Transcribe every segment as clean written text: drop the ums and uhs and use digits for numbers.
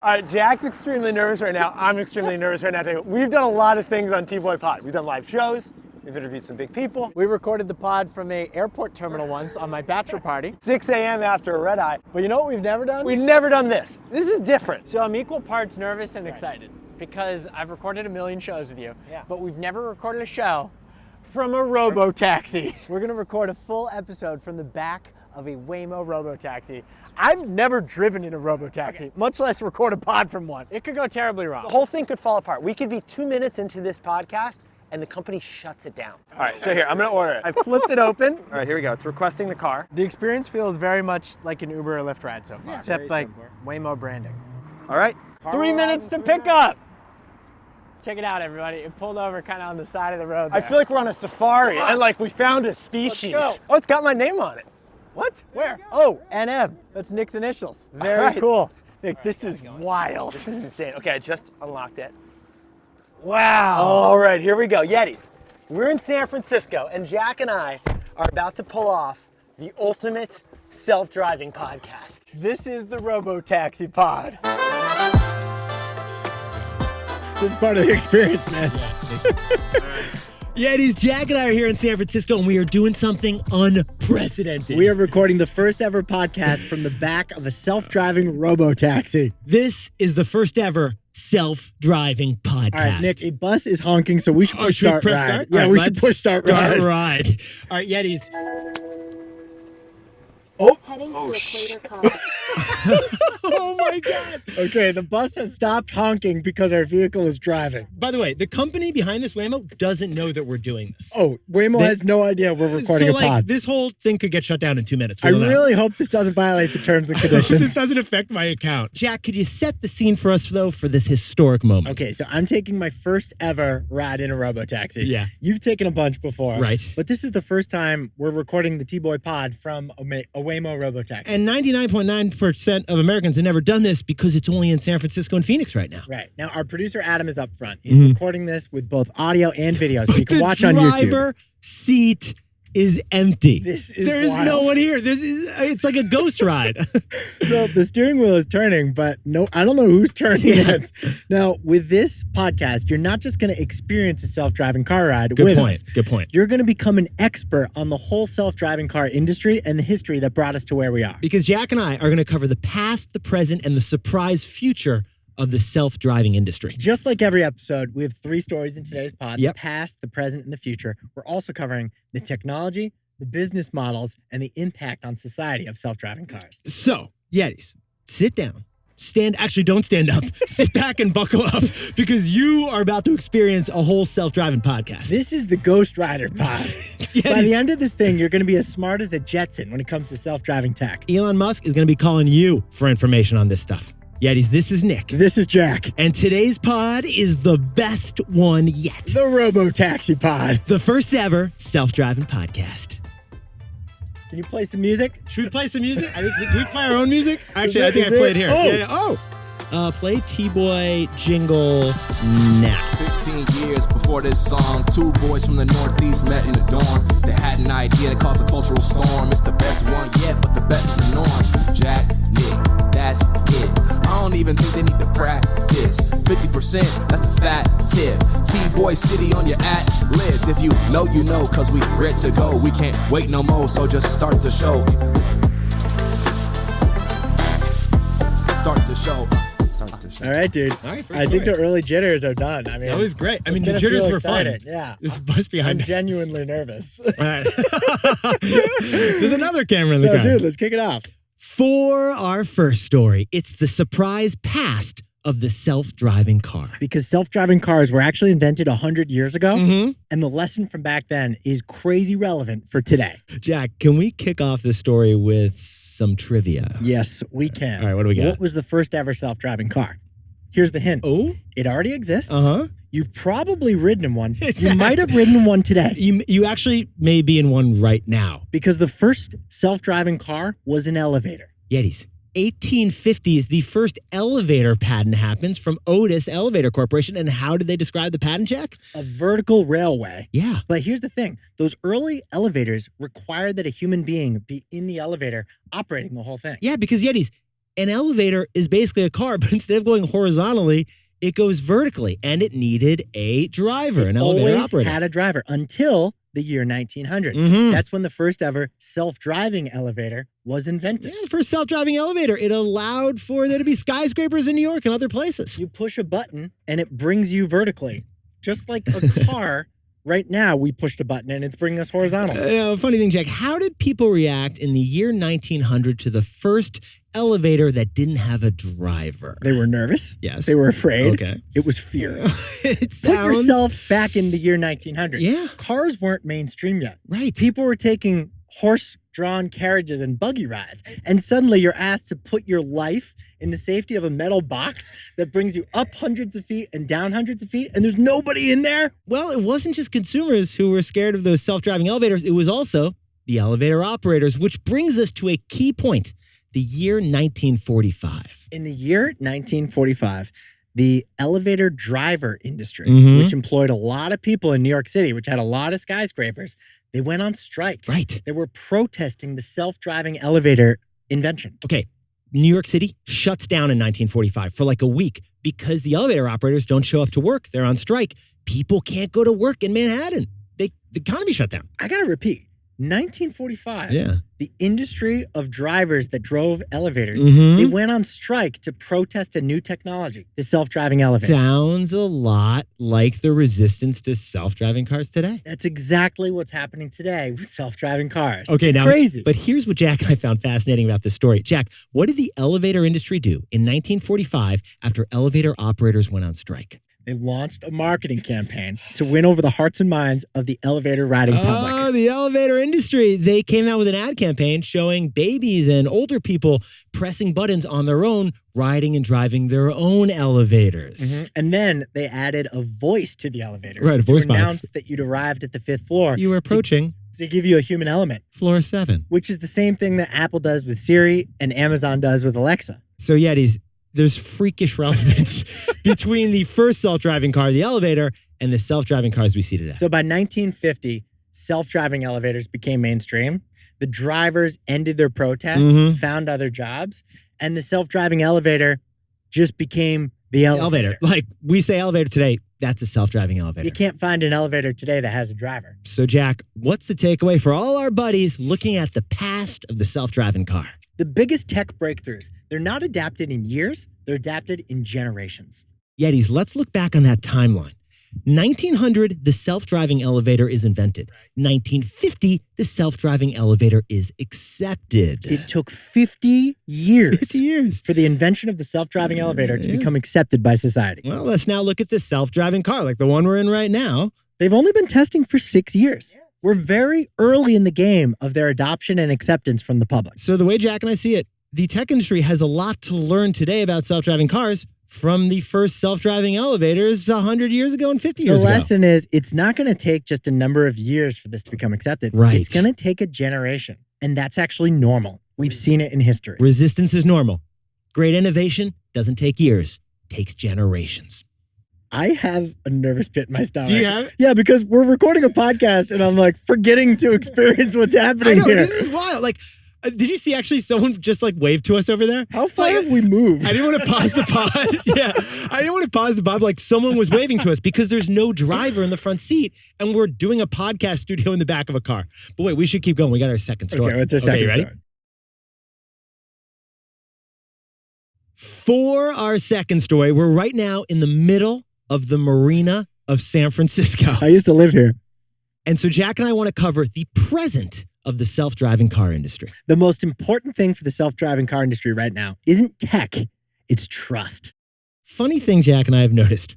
All right, Jack's extremely nervous right now. I'm extremely nervous right now too. We've done a lot of things on TBOY Pod. We've done live shows. We've interviewed some big people. We recorded the pod from a airport terminal once on my bachelor party. 6 a.m. after a red eye. But you know what we've never done? We've never done this. This is different. So I'm equal parts nervous and excited because I've recorded a million shows with you, but we've never recorded a show from a robotaxi. We're gonna record a full episode from the back of a Waymo robotaxi. I've never driven in a robotaxi, much less record a pod from one. It could go terribly wrong. The whole thing could fall apart. We could be 2 minutes into this podcast and the company shuts it down. All right, so here, I'm gonna order it. I flipped it open. All right, here we go. It's requesting the car. The experience feels very much like an Uber or Lyft ride so far, except like Waymo branding. All right. 3 minutes to pick up. Check it out, everybody. It pulled over kind of on the side of the road there. I feel like we're on a safari and like we found a species. Let's go. Oh, it's got my name on it. What? Where? Oh, NM. That's Nick's initials. Very cool. Nick, this is wild. This is insane. Okay, I just unlocked it. Wow. All right, here we go. Yetis. We're in San Francisco and Jack and I are about to pull off the ultimate self-driving podcast. This is the robotaxi pod. This is part of the experience, man. Yetis, Jack and I are here in San Francisco, and we are doing something unprecedented. We are recording the first ever podcast from the back of a self-driving robotaxi. This is the first ever self-driving podcast. All right, Nick, a bus is honking, so we should push start press ride. start? Yeah, All right, we should let's push start ride. All right, Yetis. Heading to Equator Car. Oh my God. Okay, the bus has stopped honking because our vehicle is driving. By the way, the company behind this, Waymo, doesn't know that we're doing this. Oh, Waymo has no idea we're recording so, a pod. this whole thing could get shut down in 2 minutes. I really hope this doesn't violate the terms and conditions. This doesn't affect my account. Jack, could you set the scene for us, though, for this historic moment? Okay, so I'm taking my first ever ride in a robotaxi. Yeah. You've taken a bunch before. Right. But this is the first time we're recording the TBOY pod from a Waymo robotaxi. And 99.9% of Americans have never done this because it's only in San Francisco and Phoenix right now. Right. Now, our producer, Adam, is up front. He's recording this with both audio and video, so you can watch on YouTube. The driver seat is empty. There's wild. no one here. It's like a ghost ride. So the steering wheel is turning, but no, I don't know who's turning it. Now, with this podcast, you're not just going to experience a self-driving car ride with us. Good point. You're going to become an expert on the whole self-driving car industry and the history that brought us to where we are. Because Jack and I are going to cover the past, the present, and the surprise future of the self-driving industry. Just like every episode, we have 3 stories in today's pod, Yep. the past, the present, and the future. We're also covering the technology, the business models, and the impact on society of self-driving cars. So, Yetis, sit down. Don't stand up. Sit back and buckle up because you are about to experience a whole self-driving podcast. This is the Ghost Rider pod. By the end of this thing, you're going to be as smart as a Jetson when it comes to self-driving tech. Elon Musk is going to be calling you for information on this stuff. Yetis, this is Nick. This is Jack. And today's pod is the best one yet. The Robotaxi pod. The first ever self-driving podcast. Can you play some music? Should we play some music? Do we play our own music? Actually, I think I Is it? played here. Oh. Play TBOY jingle now. 15 years before this song, 2 boys from the Northeast met in a dorm. They had an idea that caused a cultural storm. It's the best one yet, but the best is the norm. Jack, Nick, that's it. I don't even think they need to practice. 50%, that's a fat tip. TBOY City on your at-list. If you know, cause we ready to go. We can't wait no more, so just start the show. Start the show. All right, dude. All right, I think the early jitters are done. I mean, That was great. I it's mean, the gonna jitters feel were fun. excited. Yeah. This bus I'm behind us. genuinely nervous. All right. There's another camera in the So, car. dude, let's kick it off. For our first story, it's the surprise past of the self-driving car. Because self-driving cars were actually invented 100 years ago, Mm-hmm. and the lesson from back then is crazy relevant for today. Jack, can we kick off this story with some trivia? Yes, we can. All right, what do we got? What was the first ever self-driving car? Here's the hint. Oh? It already exists. Uh-huh. You've probably ridden in one. You might have ridden in one today. You actually may be in one right now. Because the first self-driving car was an elevator. Yetis. 1850s, the first elevator patent happens from Otis Elevator Corporation. And how did they describe the patent, Jack? A vertical railway. Yeah. But here's the thing. Those early elevators required that a human being be in the elevator operating the whole thing. Yeah, because Yetis, An elevator is basically a car, but instead of going horizontally, it goes vertically, and it needed a driver, an elevator Always operator. had a driver until the year 1900. Mhm. That's when the first ever self-driving elevator was invented. Yeah, the first self-driving elevator. It allowed for there to be skyscrapers in New York and other places. You push a button and it brings you vertically. Just like a car, right now we pushed a button and it's bringing us horizontal. Funny thing, Jack, how did people react in the year 1900 to the first elevator that didn't have a driver? They were nervous. Yes. They were afraid. Okay. It was fear. It Put sounds... yourself back in the year 1900. Yeah. Cars weren't mainstream yet. Right. People were taking horse-drawn carriages and buggy rides. And suddenly you're asked to put your life in the safety of a metal box that brings you up hundreds of feet and down hundreds of feet, and there's nobody in there? Well, it wasn't just consumers who were scared of those self-driving elevators. It was also the elevator operators, which brings us to a key point, the year 1945. In the year 1945, the elevator driver industry, Mhm. which employed a lot of people in New York City, which had a lot of skyscrapers, they went on strike. Right. They were protesting the self-driving elevator invention. Okay. New York City shuts down in 1945 for like a week because the elevator operators don't show up to work. They're on strike. People can't go to work in Manhattan. The economy shut down. I got to repeat, 1945, Yeah. the industry of drivers that drove elevators, Mhm. they went on strike to protest a new technology, the self-driving elevator. Sounds a lot like the resistance to self-driving cars today. That's exactly what's happening today with self-driving cars. Okay, it's now, crazy. But here's what Jack and I found fascinating about this story. Jack, what did the elevator industry do in 1945 after elevator operators went on strike? They launched a marketing campaign to win over the hearts and minds of the elevator riding public. Oh, the elevator industry. They came out with an ad campaign showing babies and older people pressing buttons on their own, riding and driving their own elevators. Mhm. And then they added a voice to the elevator Right, a voice to box. announce that you'd arrived at the 5th floor. You were approaching to give you a human element, floor 7. which is the same thing that Apple does with Siri and Amazon does with Alexa. So, Yetis, there's freakish relevance between the first self-driving car, the elevator, and the self-driving cars we see today. So by 1950, self-driving elevators became mainstream. The drivers ended their protest, Mhm. found other jobs, and the self-driving elevator just became the elevator. Like we say elevator today, that's a self-driving elevator. You can't find an elevator today that has a driver. So, Jack, what's the takeaway for all our buddies looking at the past of the self-driving car? The biggest tech breakthroughs, they're not adapted in years, they're adapted in generations. Yetis, let's look back on that timeline. 1900, the self-driving elevator is invented. 1950, the self-driving elevator is accepted. It took 50 years, 50 years. for the invention of the self-driving elevator to become accepted by society. Well, let's now look at the self-driving car, like the one we're in right now. They've only been testing for 6 years. We're very early in the game of their adoption and acceptance from the public. So the way Jack and I see it, the tech industry has a lot to learn today about self-driving cars from the first self-driving elevators 100 years ago and 50 years The ago. lesson is it's not going to take just a number of years for this to become accepted. Right. It's going to take a generation. And that's actually normal. We've seen it in history. Resistance is normal. Great innovation doesn't take years, takes generations. I have a nervous pit in my stomach. Do you have it? Yeah, because we're recording a podcast and I'm like forgetting to experience what's I happening know, here. this is wild. Like, did you see actually someone just like waved to us over there? How far have we moved? I didn't want to pause the pod. Yeah. I didn't want to pause the pod. Like someone was waving to us because there's no driver in the front seat and we're doing a podcast studio in the back of a car. But wait, we should keep going. We got our second story. Okay, what's our second you ready? story? For our second story, we're right now in the middle of the marina of San Francisco. I used to live here. And so Jack and I want to cover the present of the self-driving car industry. The most important thing for the self-driving car industry right now isn't tech, it's trust. Funny thing Jack and I have noticed,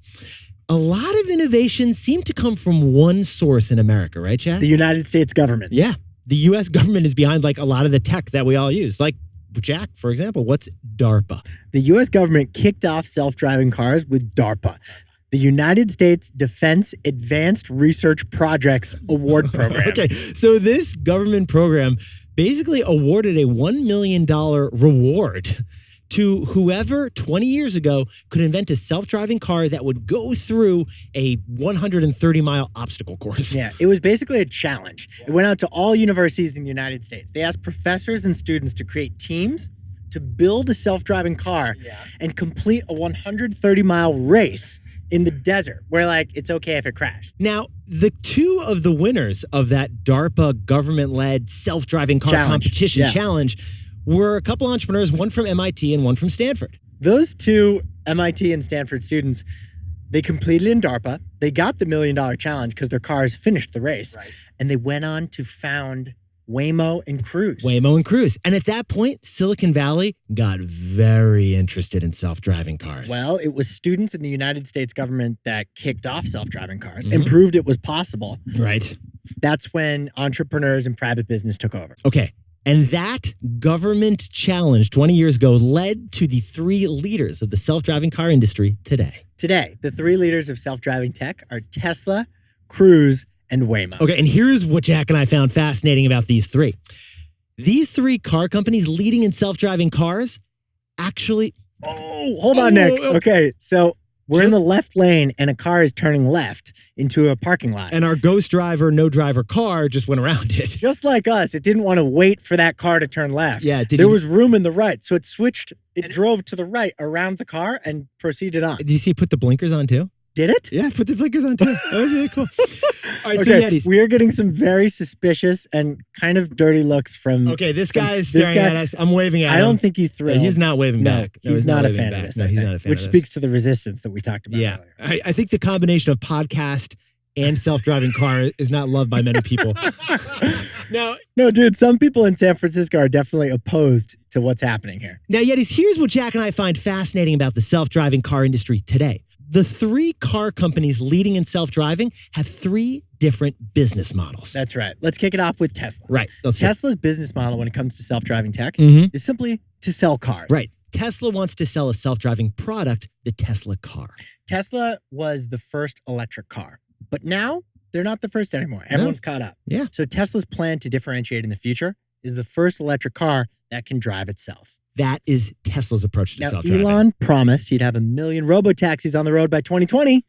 a lot of innovations seem to come from one source in America, right, Jack? The United States government. Yeah. The U.S. government is behind like a lot of the tech that we all use. Like Jack, for example, what's DARPA? The U.S. government kicked off self-driving cars with DARPA, the United States Defense Advanced Research Projects Award Program. Okay, so this government program basically awarded a $1 million reward to whoever 20 years ago could invent a self-driving car that would go through a 130-mile obstacle course. Yeah, it was basically a challenge. It went out to all universities in the United States. They asked professors and students to create teams to build a self-driving car and complete a 130-mile race in the desert where, like, it's okay if it crashed. Now, the two of the winners of that DARPA government-led self-driving car competition challenge were a couple entrepreneurs, one from MIT and one from Stanford. Those two MIT and Stanford students, they completed in DARPA. They got the $1 million challenge because their cars finished the race. Right. And they went on to found Waymo and Cruise. Waymo and Cruise. And at that point, Silicon Valley got very interested in self-driving cars. Well, it was students in the United States government that kicked off self-driving cars and proved it was possible. Right. That's when entrepreneurs and private business took over. Okay. And that government challenge 20 years ago led to the three leaders of the self-driving car industry today. Today, the three leaders of self-driving tech are Tesla, Cruise, and Waymo. Okay, and here's what Jack and I found fascinating about these three. These three car companies leading in self-driving cars actually... Oh, hold on, Nick. Okay, so we're in the left lane and a car is turning left into a parking lot. And our ghost driver, no driver car just went around it. Just like us, it didn't want to wait for that car to turn left. Yeah, there was room in the right, so it switched. It drove to the right around the car and proceeded on. Did you see it put the blinkers on too? Did it? Yeah, put the blinkers on too. That was really cool. All right, okay, so Yetis. We are getting some very suspicious and kind of dirty looks from... Okay, this guy is staring at us. I'm waving at him. I don't think he's thrilled. He's not waving back. No, he's not a fan of this. No, he's not a fan which of this. speaks to the resistance that we talked about earlier. I think the combination of podcast and self-driving car is not loved by many people. No, dude, some people in San Francisco are definitely opposed to what's happening here. Now, Yetis, here's what Jack and I find fascinating about the self-driving car industry today. The three car companies leading in self-driving have three different business models. That's right. Let's kick it off with Tesla. Right. Tesla's business model when it comes to self-driving tech is simply to sell cars. Right. Tesla wants to sell a self-driving product, the Tesla car. Tesla was the first electric car, but now they're not the first anymore. Everyone's caught up. Yeah. So Tesla's plan to differentiate in the future is the first electric car that can drive itself. That is Tesla's approach to self-driving. Elon promised he'd have 1 million robotaxis on the road by 2020.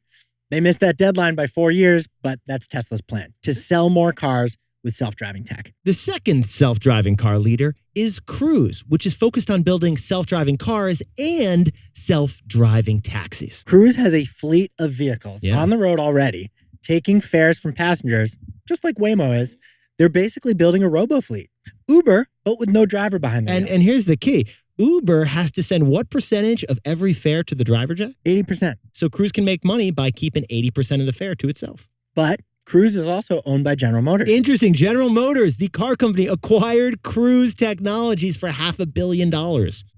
They missed that deadline by 4 years, but that's Tesla's plan, to sell more cars with self-driving tech. The second self-driving car leader is Cruise, which is focused on building self-driving cars and self-driving taxis. Cruise has a fleet of vehicles on the road already, taking fares from passengers, just like Waymo is. They're basically building a robo-fleet. Uber, but with no driver behind the wheel. And here's the key. Uber has to send what percentage of every fare to the driver, Jack? 80%. So Cruise can make money by keeping 80% of the fare to itself. But Cruise is also owned by General Motors. Interesting. General Motors, the car company, acquired Cruise Technologies for $500 million.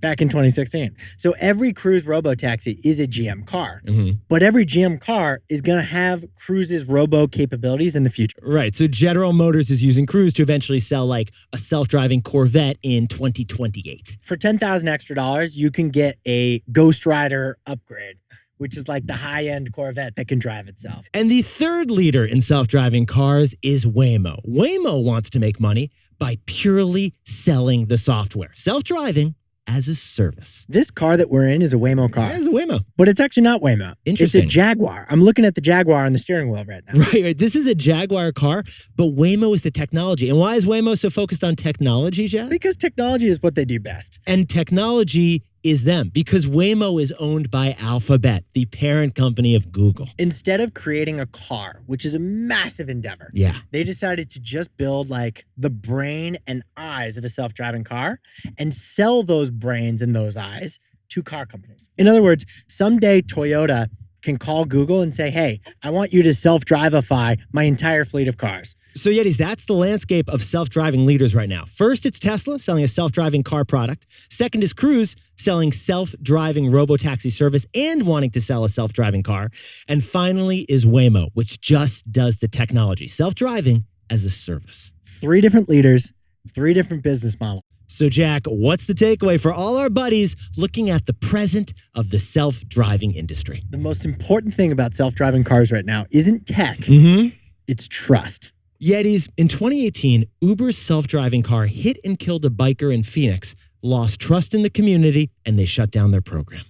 Back in 2016. So every Cruise robotaxi is a GM car. But every GM car is going to have Cruise's robo capabilities in the future. Right. So General Motors is using Cruise to eventually sell like a self-driving Corvette in 2028. For $10,000 extra, you can get a Ghost Rider upgrade, which is like the high-end Corvette that can drive itself. And the third leader in self-driving cars is Waymo. Waymo wants to make money by purely selling the software. Self-driving as a service. This car that we're in is a Waymo car. Yeah, it's a Waymo. But it's actually not Waymo. Interesting. It's a Jaguar. I'm looking at the Jaguar on the steering wheel right now. Right. This is a Jaguar car, but Waymo is the technology. And why is Waymo so focused on technology, Jack? Because technology is what they do best. And technology is them, because Waymo is owned by Alphabet, the parent company of Google. Instead of creating a car, which is a massive endeavor, they decided to just build like the brain and eyes of a self-driving car and sell those brains and those eyes to car companies. In other words, someday Toyota can call Google and say, hey, I want you to self-drivify my entire fleet of cars. So Yetis, that's the landscape of self-driving leaders right now. First, it's Tesla selling a self-driving car product. Second is Cruise selling self-driving robotaxi service and wanting to sell a self-driving car. And finally is Waymo, which just does the technology, self-driving as a service. 3 different leaders, 3 different business models. So Jack, what's the takeaway for all our buddies looking at the present of the self-driving industry? The most important thing about self-driving cars right now isn't tech, it's trust. Yetis, in 2018, Uber's self-driving car hit and killed a biker in Phoenix, lost trust in the community, and they shut down their program.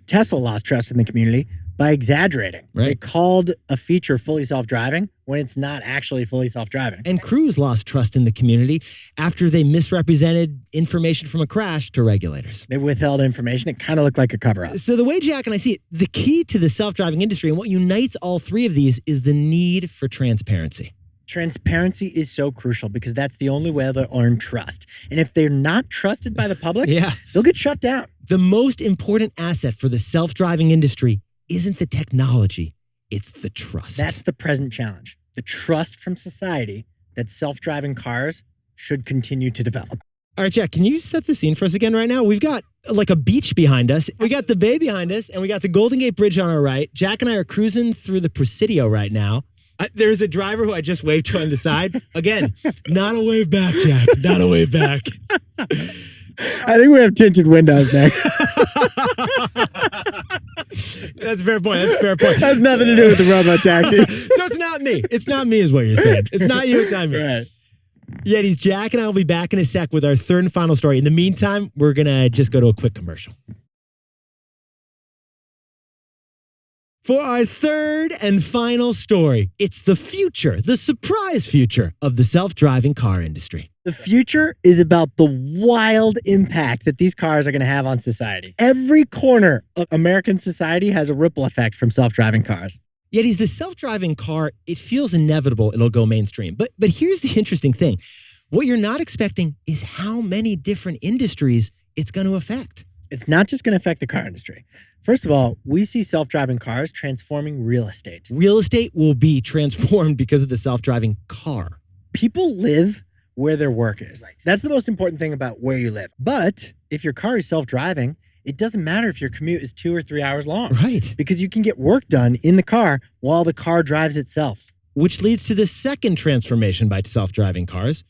Tesla lost trust in the community, by exaggerating. Right. They called a feature fully self-driving when it's not actually fully self-driving. And crews lost trust in the community after they misrepresented information from a crash to regulators. They withheld information. It kind of looked like a cover-up. So the way Jack and I see it, the key to the self-driving industry and what unites all three of these is the need for transparency. Transparency is so crucial because that's the only way they'll earn trust. And if they're not trusted by the public, they'll get shut down. The most important asset for the self-driving industry isn't the technology, it's the trust. That's the present challenge. The trust from society that self-driving cars should continue to develop. All right, Jack, can you set the scene for us again right now? We've got like a beach behind us. We got the bay behind us, and we got the Golden Gate Bridge on our right. Jack and I are cruising through the Presidio right now. There's a driver who I just waved to on the side. Again, not a wave back, Jack. Not a wave back. I think we have tinted windows now. That's a fair point. That's a fair point. Has nothing to do with the robotaxi. So it's not me. It's not me is what you're saying. It's not you, it's not me. Right. Yetis, Jack and I will be back in a sec with our third and final story. In the meantime, we're going to just go to a quick commercial. For our third and final story, it's the future, the surprise future of the self-driving car industry. The future is about the wild impact that these cars are going to have on society. Every corner of American society has a ripple effect from self-driving cars. Yetis, the self-driving car, it feels inevitable it'll go mainstream. But here's the interesting thing. What you're not expecting is how many different industries it's going to affect. It's not just going to affect the car industry. First of all, we see self-driving cars transforming real estate. Real estate will be transformed because of the self-driving car. People live where their work is. That's the most important thing about where you live. But if your car is self-driving, it doesn't matter if your commute is 2 or 3 hours long. Right. Because you can get work done in the car while the car drives itself. Which leads to the second transformation by self-driving cars.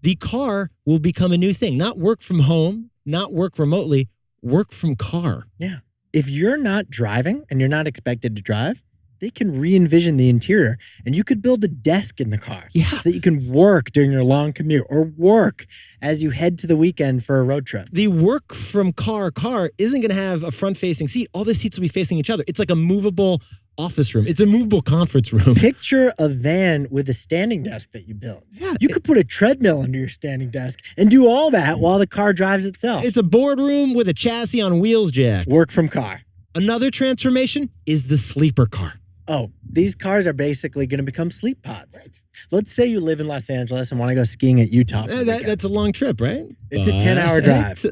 The car will become a new thing. Not work from home, not work remotely, work from car. Yeah. If you're not driving and you're not expected to drive, they can re-envision the interior and you could build a desk in the car so that you can work during your long commute or work as you head to the weekend for a road trip. The work from car isn't going to have a front-facing seat. All the seats will be facing each other. It's like a movable office room. It's a movable conference room. Picture a van with a standing desk that you built. Yeah, you could put a treadmill under your standing desk and do all that while the car drives itself. It's a boardroom with a chassis on wheels, Jack. Work from car. Another transformation is the sleeper car. Oh, these cars are basically going to become sleep pods. Right. Let's say you live in Los Angeles and want to go skiing at Utah for the weekend. That's a long trip, right? It's a 10-hour drive.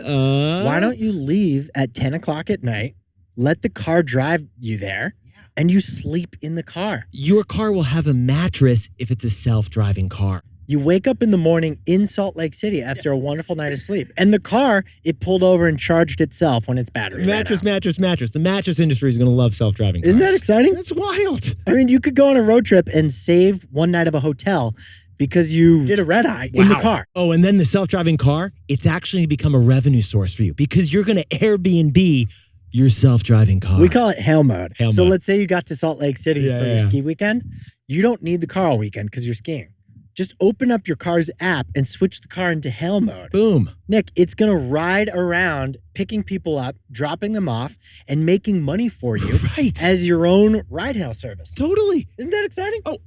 Why don't you leave at 10 o'clock at night, let the car drive you there, and you sleep in the car? Your car will have a mattress if it's a self-driving car. You wake up in the morning in Salt Lake City after a wonderful night of sleep. And the car, it pulled over and charged itself when its battery ran out. Mattress. The mattress industry is going to love self-driving cars. Isn't that exciting? That's wild. I mean, you could go on a road trip and save one night of a hotel because you did a red eye in the car. Oh, and then the self-driving car, it's actually become a revenue source for you because you're going to Airbnb your self-driving car. We call it hail mode. So let's say you got to Salt Lake City for your ski weekend. You don't need the car all weekend because you're skiing. Just open up your car's app and switch the car into hail mode. Boom. Nick, it's going to ride around, picking people up, dropping them off, and making money for you as your own ride-hail service. Totally. Isn't that exciting? Oh,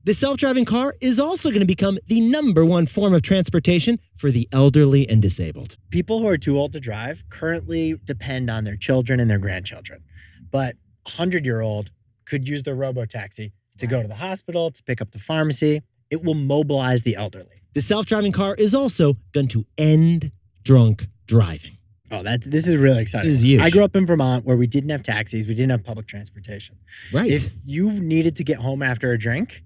the self-driving car is also going to become the #1 form of transportation for the elderly and disabled. People who are too old to drive currently depend on their children and their grandchildren. But a 100-year-old could use their robotaxi to go to the hospital, to pick up the pharmacy. It will mobilize the elderly. The self-driving car is also going to end drunk driving. Oh, this is really exciting. This is huge. I grew up in Vermont where we didn't have taxis. We didn't have public transportation. Right. If you needed to get home after a drink,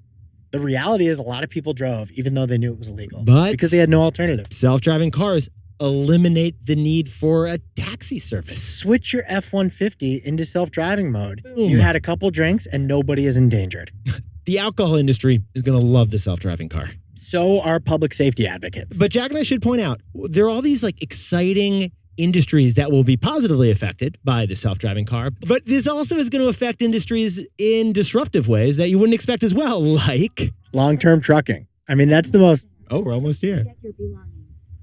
the reality is a lot of people drove even though they knew it was illegal. But because they had no alternative. Self-driving cars eliminate the need for a taxi service. Switch your F-150 into self-driving mode. Boom. You had a couple drinks and nobody is endangered. The alcohol industry is going to love the self-driving car. So are public safety advocates. But Jack and I should point out, there are all these like exciting industries that will be positively affected by the self-driving car. But this also is going to affect industries in disruptive ways that you wouldn't expect as well, like long-term trucking. I mean, that's the most... Oh, we're almost here. Get your belongings.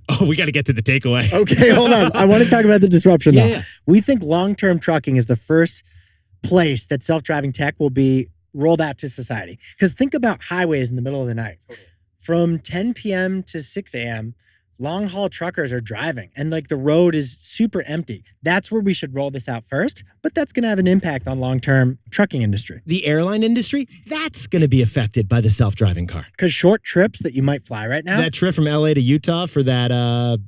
Oh, we got to get to the takeaway. Okay, hold on. I want to talk about the disruption, though. Yeah. We think long-term trucking is the first place that self-driving tech will be rolled out to society. Because think about highways in the middle of the night. From 10 p.m. to 6 a.m., long haul truckers are driving and like the road is super empty. That's where we should roll this out first, but that's going to have an impact on long-term trucking industry. The airline industry, that's going to be affected by the self-driving car. Because short trips that you might fly right now, That trip from LA to Utah for that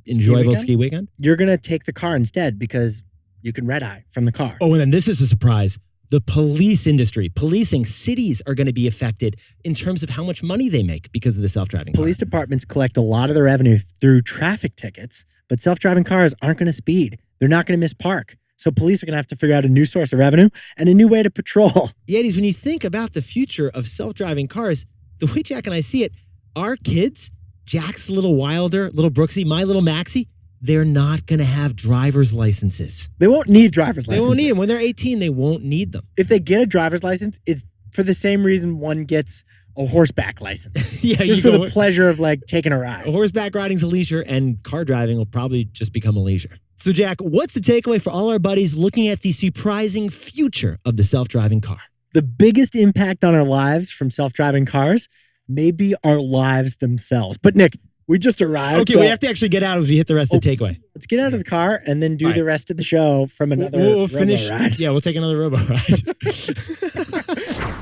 enjoyable ski weekend? you're going to take the car instead because you can red eye from the car. Oh, and then this is a surprise. The police industry, policing cities are going to be affected in terms of how much money they make because of the self-driving car. Police departments collect a lot of their revenue through traffic tickets, but self-driving cars aren't going to speed. They're not going to miss park. So police are going to have to figure out a new source of revenue and a new way to patrol. Yetis, when you think about the future of self-driving cars, the way Jack and I see it, our kids, Jack's little Wilder, little Brooksy, my little Maxie, they're not going to have driver's licenses. They won't need driver's licenses. They won't need them. When they're 18, they won't need them. If they get a driver's license, it's for the same reason one gets a horseback license. Yeah, just for the pleasure of like taking a ride. Horseback riding's a leisure, and car driving will probably just become a leisure. So, Jack, what's the takeaway for all our buddies looking at the surprising future of the self-driving car? The biggest impact on our lives from self-driving cars may be our lives themselves. But Nick, we just arrived. Okay, so we have to actually get out as we hit the rest of the takeaway. Let's get out of the car and then do the rest of the show from another We'll finish. ride. Yeah, we'll take another robo ride.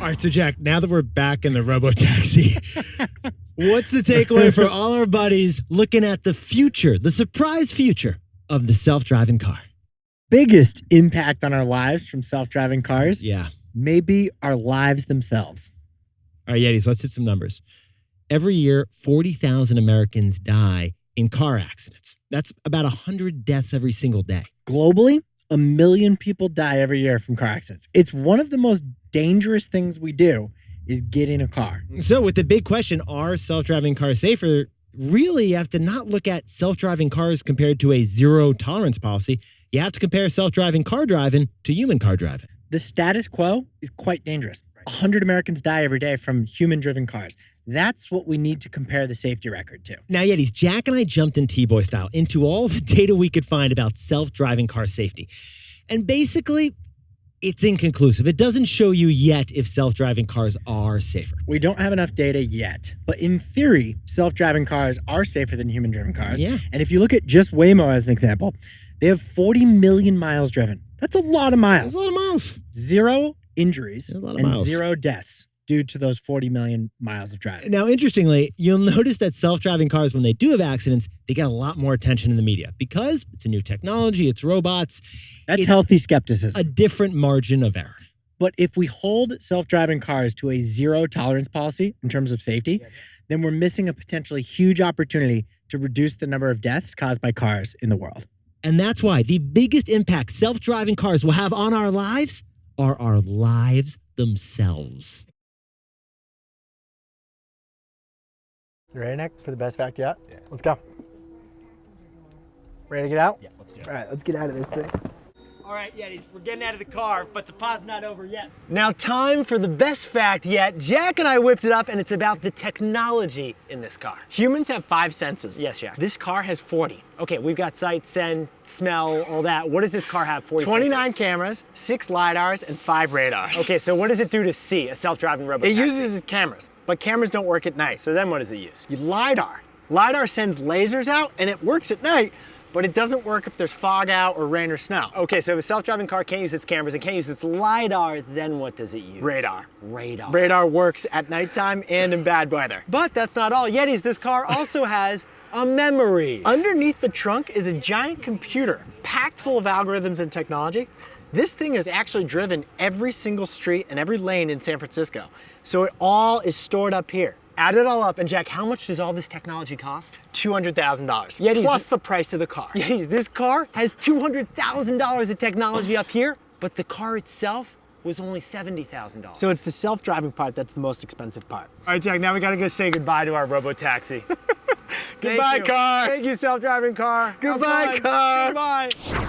All right, so Jack, now that we're back in the robotaxi, what's the takeaway for all our buddies looking at the future, the surprise future of the self-driving car? Biggest impact on our lives from self-driving cars Yeah. may be our lives themselves. All right, Yetis, let's hit some numbers. Every year, 40,000 Americans die in car accidents. That's about 100 deaths every single day. Globally, 1 million people die every year from car accidents. It's one of the most dangerous things we do is get in a car. So with the big question, are self-driving cars safer? Really, you have to not look at self-driving cars compared to a zero tolerance policy. You have to compare self-driving car driving to human car driving. The status quo is quite dangerous. 100 Americans die every day from human-driven cars. That's what we need to compare the safety record to. Now, Yetis, Jack and I jumped in TBOY style into all the data we could find about self-driving car safety. And basically, it's inconclusive. It doesn't show you yet if self-driving cars are safer. We don't have enough data yet, but in theory, self-driving cars are safer than human-driven cars. Yeah. And if you look at just Waymo as an example, they have 40 million miles driven. That's a lot of miles. That's a lot of miles. 0 injuries A lot of and miles. 0 deaths due to those 40 million miles of driving. Now, interestingly, you'll notice that self-driving cars, when they do have accidents, they get a lot more attention in the media because it's a new technology, it's robots. That's It's healthy skepticism. a different margin of error. But if we hold self-driving cars to a zero tolerance policy in terms of safety, then we're missing a potentially huge opportunity to reduce the number of deaths caused by cars in the world. And that's why the biggest impact self-driving cars will have on our lives are our lives themselves. You ready, Nick, for the best fact yet? Yeah. Let's go. Ready to get out? Yeah, let's do it. All right, let's get out of this thing. All right, Yetis, we're getting out of the car, but the pod's not over yet. Now, time for the best fact yet. Jack and I whipped it up, and it's about the technology in this car. Humans have 5 senses. Yes, Jack. This car has 40. Okay, we've got sight, scent, smell, all that. What does this car have? 40 29 sensors? cameras, 6 LiDARs, and 5 radars. Okay, so what does it do to see a self-driving robotaxi? It uses its cameras, but cameras don't work at night. So then what does it use? You LiDAR. LiDAR sends lasers out, and it works at night, but it doesn't work if there's fog out or rain or snow. Okay, so if a self-driving car can't use its cameras and can't use its LiDAR, then what does it use? Radar. Radar. Radar works at nighttime and in bad weather. But that's not all. Yetis, this car also has a memory. Underneath the trunk is a giant computer packed full of algorithms and technology. This thing has actually driven every single street and every lane in San Francisco. So it all is stored up here. Add it all up, and Jack, how much does all this technology cost? $200,000, Yetis, plus the price of the car. Yetis, this car has $200,000 of technology up here, but the car itself was only $70,000. So it's the self-driving part that's the most expensive part. All right, Jack, now we gotta go say goodbye to our robotaxi. Goodbye, car. Thank you, self-driving car. Goodbye, Have fun. car. Goodbye.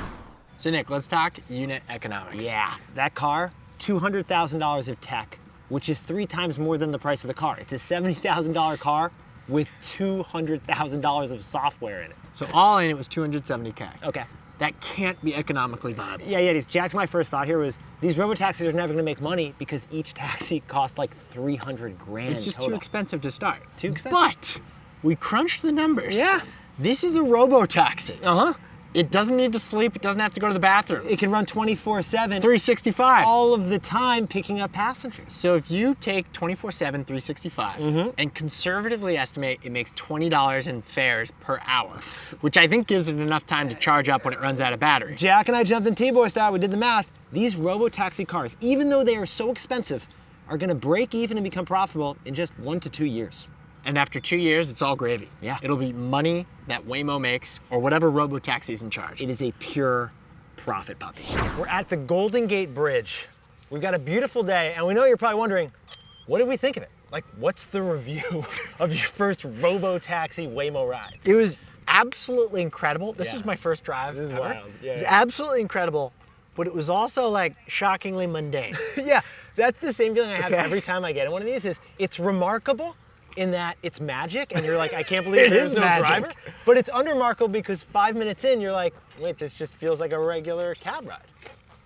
So Nick, let's talk unit economics. Yeah, that car, $200,000 of tech, which is 3 times more than the price of the car. It's a $70,000 car with $200,000 of software in it. So all in, it was 270K. Okay. that can't be economically viable. Yeah, Jack's my first thought here was these robotaxis are never gonna make money because each taxi costs like 300 grand. It's just total. too expensive to start. Too expensive. But we crunched the numbers. Yeah. This is a robotaxi. Uh-huh. It doesn't need to sleep. It doesn't have to go to the bathroom. It can run 24/7. 365. All of the time picking up passengers. So if you take 24/7, 365, and conservatively estimate it makes $20 in fares per hour, which I think gives it enough time to charge up when it runs out of battery. Jack and I jumped in T-Boy style, we did the math. These robotaxi cars, even though they are so expensive, are gonna break even and become profitable in just 1 to 2 years. And after 2 years, it's all gravy. Yeah. It'll be money that Waymo makes or whatever robotaxi's in charge. It is a pure profit puppy. We're at the Golden Gate Bridge. We've got a beautiful day, and we know you're probably wondering, what did we think of it? Like, what's the review of your first robotaxi Waymo rides? It was absolutely incredible. This Yeah. was my first drive. This is ever. wild. Yeah, It was yeah. absolutely incredible, but it was also like shockingly mundane. Yeah, that's the same feeling I have Okay. every time I get in one of these. Is it's remarkable in that it's magic, and you're like, I can't believe It there's is no magic. driver. But it's unremarkable because 5 minutes in, you're like, wait, this just feels like a regular cab ride.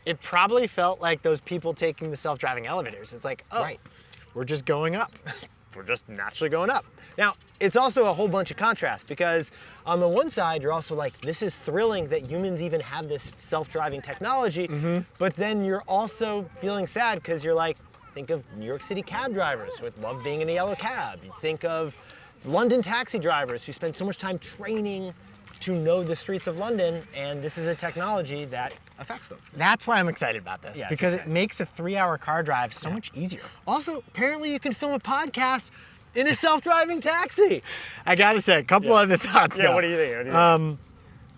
It probably felt like those people taking the self-driving elevators. It's like, oh, Right. we're just going up. We're just naturally going up. Now, it's also a whole bunch of contrast because on the one side, you're also like, this is thrilling that humans even have this self-driving technology, but then you're also feeling sad because you're like, think of New York City cab drivers who love being in a yellow cab. You think of London taxi drivers who spend so much time training to know the streets of London, and this is a technology that affects them. That's why I'm excited about this, Yeah, it's because it exciting. makes a 3-hour car drive so much easier. Also, apparently you can film a podcast in a self-driving taxi. I gotta say, a couple other thoughts. Yeah, though. what do you think?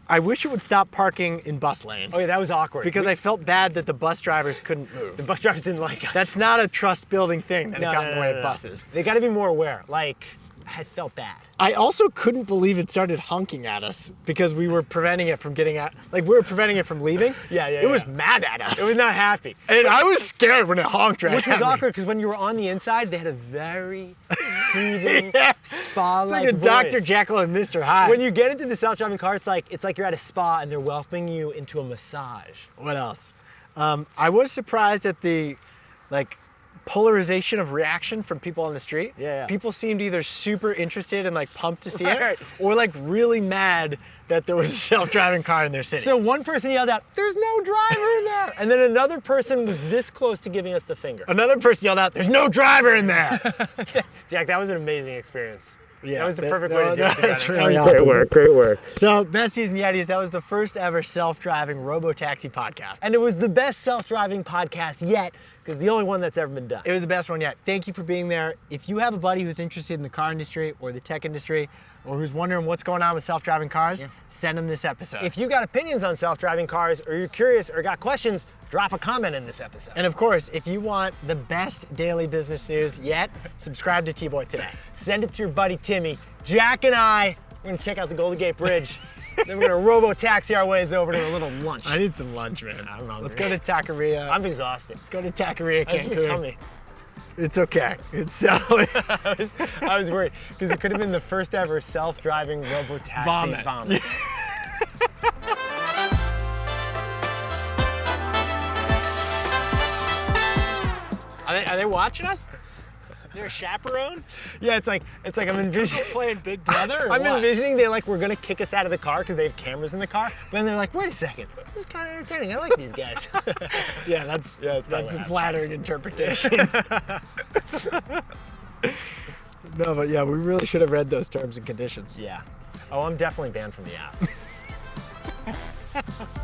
I wish it would stop parking in bus lanes. Oh yeah, that was awkward. Because I felt bad that the bus drivers couldn't move. the bus drivers didn't like us. That's not a trust building thing that got in the way of buses. They got to be more aware. Like, I had felt bad. I also couldn't believe it started honking at us because we were preventing it from getting out. Like, we were preventing it from leaving. Yeah. It was mad at us. It was not happy. And I was scared when it honked right Which was at me. awkward because when you were on the inside, they had a very soothing, Yeah. spa-like It's like a voice. Dr. Jekyll and Mr. Hyde. When you get into the self-driving car, it's like you're at a spa and they're welcoming you into a massage. What else? I was surprised at the, like, polarization of reaction from people on the street. Yeah. People seemed either super interested and like pumped to see Right. it, or like really mad that there was a self-driving car in their city. So one person yelled out, "There's no driver in there," and then another person was this close to giving us the finger. another person yelled out, "There's no driver in there!" Jack, that was an amazing experience. Yeah, that was the perfect way to do it. That's together. really That was awesome. great work. So, Besties and Yetis, that was the first ever self-driving robotaxi podcast. And it was the best self-driving podcast yet, because the only one that's ever been done. It was the best one yet. Thank you for being there. If you have a buddy who's interested in the car industry or the tech industry, or who's wondering what's going on with self-driving cars, send them this episode. If you got opinions on self-driving cars, or you're curious or got questions, drop a comment in this episode. And of course, if you want the best daily business news yet, subscribe to TBOY today. Send it to your buddy Timmy. Jack and I, we're gonna check out the Golden Gate Bridge. Then we're gonna robo-taxi our ways over to a little lunch. I need some lunch, man. I'm hungry. Let's go to Taqueria. I'm exhausted. Let's go to Taqueria, That's Cancun. becoming. It's okay. It's so. I was worried, because it could have been the first ever self-driving robo-taxi Vomit. Are they watching us? Is there a chaperone? Yeah, it's like I'm envisioning. Playing Big Brother? Or I'm what? envisioning they were gonna kick us out of the car because they have cameras in the car. But then they're like, wait a second, this is kind of entertaining. I like these guys. Yeah, that's probably a what flattering interpretation. No, but yeah, we really should have read those terms and conditions. Yeah. Oh, I'm definitely banned from the app.